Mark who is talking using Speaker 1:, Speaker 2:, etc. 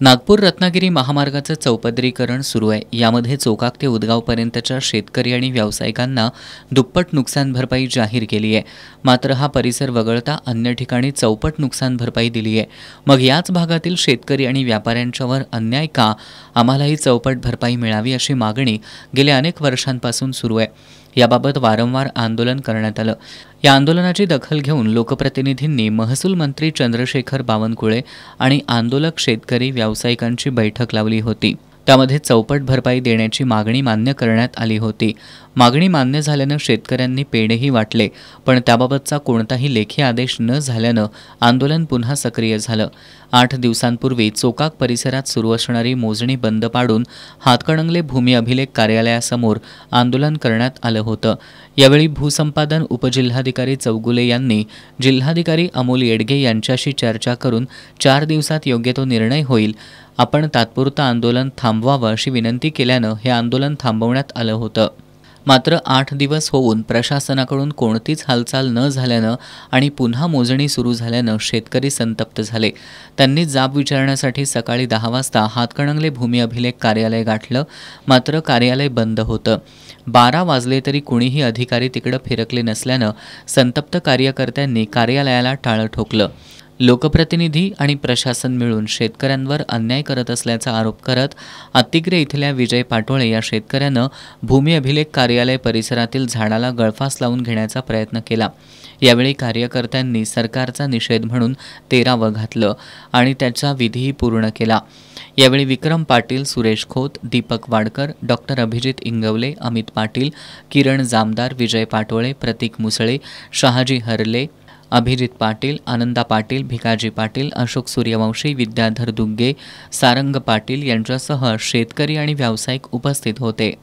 Speaker 1: नागपूर रत्नागिरी महामार्गाचं चौपदरीकरण सुरू आहे। यामध्ये चोकाक ते उदगावपर्यंतच्या शेतकरी आणि व्यावसायिकांना दुप्पट नुकसान भरपाई जाहीर केली आहे। मात्र हा परिसर वगळता अन्य ठिकाणी चौपट नुकसान भरपाई दिली आहे। मग याच भागातील शेतकरी आणि व्यापाऱ्यांच्यावर अन्याय का? आम्हालाही चौपट भरपाई मिळावी अशी मागणी गेल्या अनेक वर्षांपासून सुरू आहे। याबाबत वारंवार आंदोलन करण्यात आलं। या आंदोलनाची दखल घेऊन लोकप्रतिनिधींनी महसूल मंत्री चंद्रशेखर बावनकुळे आणि आंदोलक शेतकरी व्यावसायिकांची बैठक लावली होती। त्यामध्ये चौपट भरपाई देण्याची मागणी मान्य करण्यात आली होती। मागणी मान्य झाल्यानं शेतकऱ्यांनी पेढेही वाटले, पण त्याबाबतचा कोणताही लेखी आदेश न झाल्यानं आंदोलन पुन्हा सक्रिय झालं। 8 दिवसांपूर्वी चोकाक परिसरात सुरू असणारी मोजणी बंद पाडून हातकणंगले भूमी अभिलेख कार्यालयासमोर आंदोलन करण्यात आलं होतं। यावेळी भूसंपादन उपजिल्हाधिकारी चौगुले यांनी जिल्हाधिकारी अमोल येडगे यांच्याशी चर्चा करून 4 दिवसात योग्य तो निर्णय होईल, आपण तात्पुरतं आंदोलन थांबवावं अशी विनंती केल्यानं हे आंदोलन थांबवण्यात आलं होतं। मात्र 8 दिवस होऊन प्रशासनाकडून कोणतीच हालचाल न झाल्यानं आणि पुन्हा मोजणी सुरू झाल्यानं शेतकरी संतप्त झाले। त्यांनी जाब विचारण्यासाठी सकाळी 10 वाजता हातकणंगले भूमी अभिलेख कार्यालय गाठलं, मात्र कार्यालय बंद होतं। 12 वाजले तरी कुणीही अधिकारी तिकडे फिरकले नसल्यानं संतप्त कार्यकर्त्यांनी कार्यालयाला टाळं ठोकलं। लोकप्रतिनिधी आणि प्रशासन मिळून शेतकऱ्यांवर अन्याय करत असल्याचा आरोप करत अत्तिग्रे इथल्या विजय पाटोळे या शेतकऱ्यानं भूमी अभिलेख कार्यालय परिसरातील झाडाला गळफास लावून घेण्याचा प्रयत्न केला। यावेळी कार्यकर्त्यांनी सरकारचा निषेध म्हणून तेरावं घातलं आणि त्याचा विधीही पूर्ण केला। यावेळी विक्रम पाटील, सुरेश खोत, दीपक वाडकर, डॉक्टर अभिजित इंगवले, अमित पाटील, किरण जामदार, विजय पाटोळे, प्रतीक मुसळे, शहाजी हरले, अभिजित पाटील, आनंदा पाटील, भिकाजी पाटील, अशोक सूर्यवंशी, विद्याधर दुग्गे, सारंग पाटील यांच्यासह शेतकरी आणि व्यावसायिक उपस्थित होते।